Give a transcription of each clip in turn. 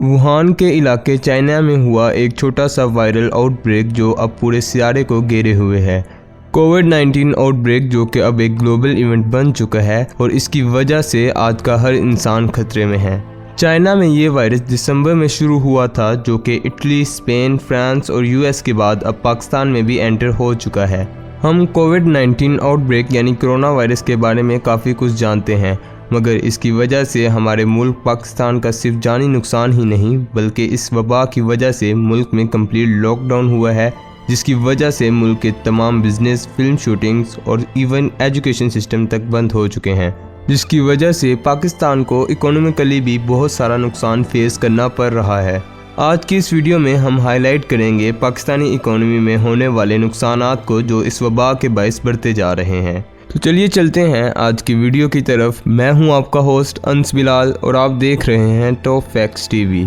Wuhan के इलाके China में हुआ एक छोटा सा वायरल आउटब्रेक जो अब पूरे सियारे को घेरे हुए है। कोविड-19 आउटब्रेक जो कि अब एक ग्लोबल इवेंट बन चुका है और इसकी वजह से आज का हर इंसान खतरे में है। चाइना में ये वायरस दिसंबर में शुरू हुआ था, जो कि इटली, स्पेन, फ्रांस और यूएस के बाद अब पाकिस्तान में भी एंटर हो चुका है। हम कोविड-19 आउटब्रेक यानी कोरोना वायरस के बारे में काफ़ी कुछ जानते हैं, मगर इसकी वजह से हमारे मुल्क पाकिस्तान का सिर्फ जानी नुकसान ही नहीं बल्कि इस वबा की वजह से मुल्क में कंप्लीट लॉकडाउन हुआ है, जिसकी वजह से मुल्क के तमाम बिजनेस, फिल्म शूटिंग्स और इवन एजुकेशन सिस्टम तक बंद हो चुके हैं, जिसकी वजह से पाकिस्तान को इकोनॉमिकली भी बहुत सारा नुकसान फेस करना पड़ रहा है। आज की इस वीडियो में हम हाईलाइट करेंगे पाकिस्तानी इकोनॉमी में होने वाले नुकसानात को जो इस वबा के बायस बढ़ते जा रहे हैं। तो चलिए चलते हैं आज की वीडियो की तरफ। मैं हूं आपका होस्ट अंस बिलाल और आप देख रहे हैं टॉप फैक्ट्स टीवी।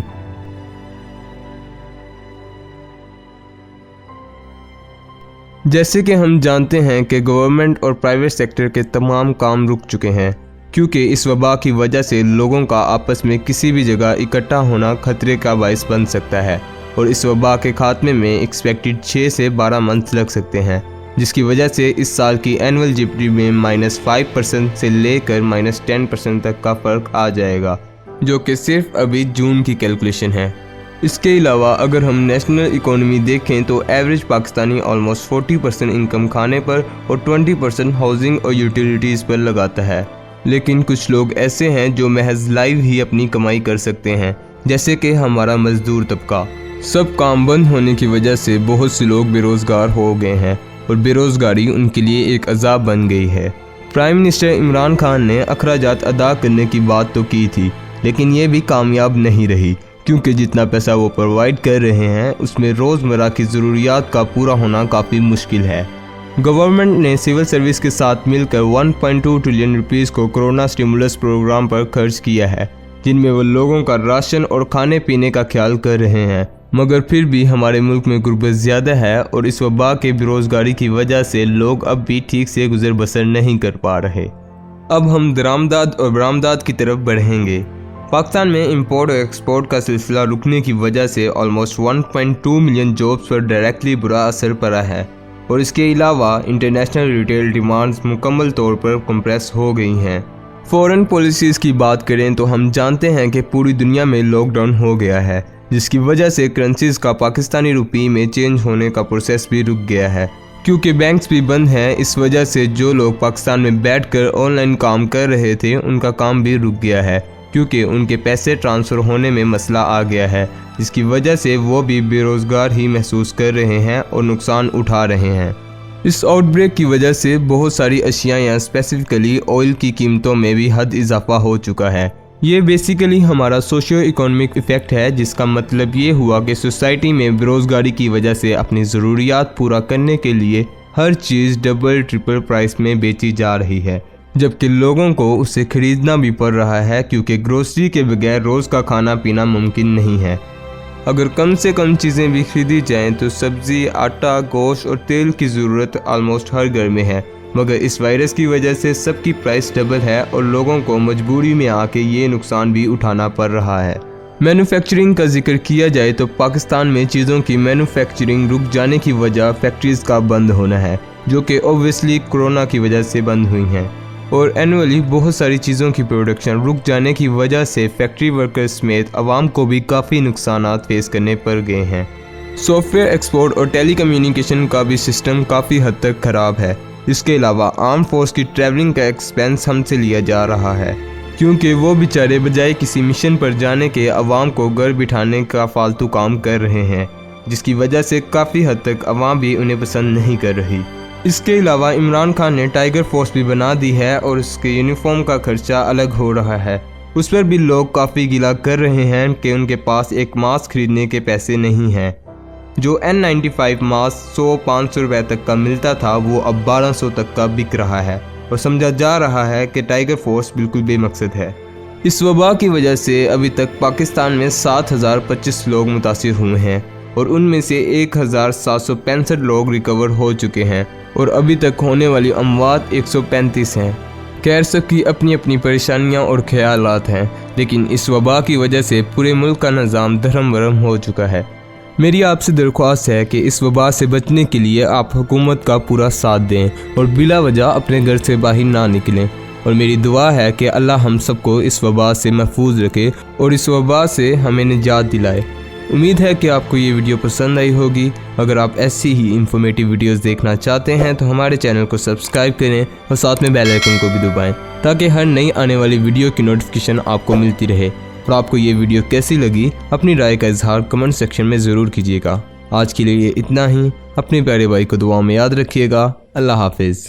जैसे कि हम जानते हैं कि गवर्नमेंट और प्राइवेट सेक्टर के तमाम काम रुक चुके हैं, क्योंकि इस वबा की वजह से लोगों का आपस में किसी भी जगह इकट्ठा होना खतरे का बायस बन सकता है और इस वबा के खात्मे में एक्सपेक्टेड 6 से 12 मंथ लग सकते हैं, जिसकी वजह से इस साल की एनुअल जीडीपी में -5% से लेकर -10% तक का फ़र्क आ जाएगा, जो कि सिर्फ अभी जून की कैलकुलेशन है। इसके अलावा अगर हम नेशनल इकोनॉमी देखें तो एवरेज पाकिस्तानी ऑलमोस्ट 40% इनकम खाने पर और 20% हाउसिंग और यूटिलिटीज़ पर लगाता है। लेकिन कुछ लोग ऐसे हैं जो महज लाइव ही अपनी कमाई कर सकते हैं, जैसे कि हमारा मजदूर तबका। सब काम बंद होने की वजह से बहुत से लोग बेरोज़गार हो गए हैं और बेरोज़गारी उनके लिए एक अज़ाब बन गई है। प्राइम मिनिस्टर इमरान खान ने अखराजात अदा करने की बात तो की थी, लेकिन ये भी कामयाब नहीं रही, क्योंकि जितना पैसा वो प्रोवाइड कर रहे हैं उसमें रोज़मर्रा की ज़रूरियात का पूरा होना काफ़ी मुश्किल है। गवर्नमेंट ने सिविल सर्विस के साथ मिलकर 1.2 ट्रिलियन रुपीज़ को कोरोना स्टिमुलस प्रोग्राम पर खर्च किया है, जिनमें वो लोगों का राशन और खाने पीने का ख्याल कर रहे हैं। मगर फिर भी हमारे मुल्क में गुर्बत ज़्यादा है और इस वबा के बेरोज़गारी की वजह से लोग अब भी ठीक से गुजर बसर नहीं कर पा रहे। अब हम दरामदाद और बरामदाद की तरफ बढ़ेंगे। पाकिस्तान में इंपोर्ट और एक्सपोर्ट का सिलसिला रुकने की वजह से ऑलमोस्ट 1.2 मिलियन जॉब्स पर डायरेक्टली बुरा असर पड़ा है और इसके अलावा इंटरनेशनल रिटेल डिमांड्स मुकम्मल तौर पर कंप्रेस हो गई हैं। फॉरेन पॉलिसीज़ की बात करें तो हम जानते हैं कि पूरी दुनिया में लॉकडाउन हो गया है, जिसकी वजह से करेंसीज़ का पाकिस्तानी रुपये में चेंज होने का प्रोसेस भी रुक गया है, क्योंकि बैंक्स भी बंद हैं। इस वजह से जो लोग पाकिस्तान में बैठकर ऑनलाइन काम कर रहे थे उनका काम भी रुक गया है, क्योंकि उनके पैसे ट्रांसफ़र होने में मसला आ गया है, जिसकी वजह से वो भी बेरोज़गार ही महसूस कर रहे हैं और नुकसान उठा रहे हैं। इस आउटब्रेक की वजह से बहुत सारी अशिया या स्पेसिफिकली ऑयल की कीमतों में भी हद इजाफा हो चुका है। ये बेसिकली हमारा सोशियो इकोनॉमिक इफ़ेक्ट है, जिसका मतलब ये हुआ कि सोसाइटी में बेरोज़गारी की वजह से अपनी ज़रूरियात पूरा करने के लिए हर चीज़ डबल ट्रिपल प्राइस में बेची जा रही है, जबकि लोगों को उसे ख़रीदना भी पड़ रहा है, क्योंकि ग्रोसरी के बगैर रोज़ का खाना पीना मुमकिन नहीं है। अगर कम से कम चीज़ें भी खरीदी जाएं तो सब्ज़ी, आटा, गोश्त और तेल की ज़रूरत ऑलमोस्ट हर घर में है, मगर इस वायरस की वजह से सबकी प्राइस डबल है और लोगों को मजबूरी में आके ये नुकसान भी उठाना पड़ रहा है। मैन्युफैक्चरिंग का जिक्र किया जाए तो पाकिस्तान में चीज़ों की मैन्युफैक्चरिंग रुक जाने की वजह फैक्ट्रीज़ का बंद होना है, जो कि ओब्वियसली कोरोना की वजह से बंद हुई हैं, और एनुअली बहुत सारी चीज़ों की प्रोडक्शन रुक जाने की वजह से फैक्ट्री वर्कर्स समेत आवाम को भी काफ़ी नुकसानात फेस करने पड़ गए हैं। सॉफ्टवेयर एक्सपोर्ट और टेलीकम्युनिकेशन का भी सिस्टम काफ़ी हद तक ख़राब है। इसके अलावा आर्म फोर्स की ट्रैवलिंग का एक्सपेंस हमसे लिया जा रहा है, क्योंकि वो बेचारे बजाय किसी मिशन पर जाने के आवाम को घर बिठाने का फालतू काम कर रहे हैं, जिसकी वजह से काफ़ी हद तक आवाम भी उन्हें पसंद नहीं कर रही। इसके अलावा इमरान खान ने टाइगर फोर्स भी बना दी है और उसके यूनिफॉर्म का खर्चा अलग हो रहा है। उस पर भी लोग काफ़ी गिला कर रहे हैं कि उनके पास एक मास्क खरीदने के पैसे नहीं हैं। जो N95 मास्क 100-500 रुपये तक का मिलता था वो अब 1200 तक का बिक रहा है और समझा जा रहा है कि टाइगर फोर्स बिल्कुल बेमकसद है। इस वबा की वजह से अभी तक पाकिस्तान में 7025 लोग मुतासिर हुए हैं और उनमें से 1765 लोग रिकवर हो चुके हैं और अभी तक होने वाली अमवात 135 हैं। खैर, सबकी अपनी अपनी परेशानियां और ख्यालात हैं, लेकिन इस वबा की वजह से पूरे मुल्क का निज़ाम धर्म हो चुका है। मेरी आपसे दरख्वास्त है कि इस वबा से बचने के लिए आप हुकूमत का पूरा साथ दें और बिला वजह अपने घर से बाहर ना निकलें। और मेरी दुआ है कि अल्लाह हम सबको इस वबा से महफूज रखे और इस वबा से हमें निजात दिलाए। उम्मीद है कि आपको ये वीडियो पसंद आई होगी। अगर आप ऐसी ही इंफॉर्मेटिव वीडियोस देखना चाहते हैं तो हमारे चैनल को सब्सक्राइब करें और साथ में बेल आइकन को भी दबाएं, ताकि हर नई आने वाली वीडियो की नोटिफिकेशन आपको मिलती रहे। और आपको ये वीडियो कैसी लगी, अपनी राय का इजहार कमेंट सेक्शन में ज़रूर कीजिएगा। आज के लिए इतना ही। अपने प्यारे भाई को दुआ में याद रखिएगा। अल्लाह हाफिज़।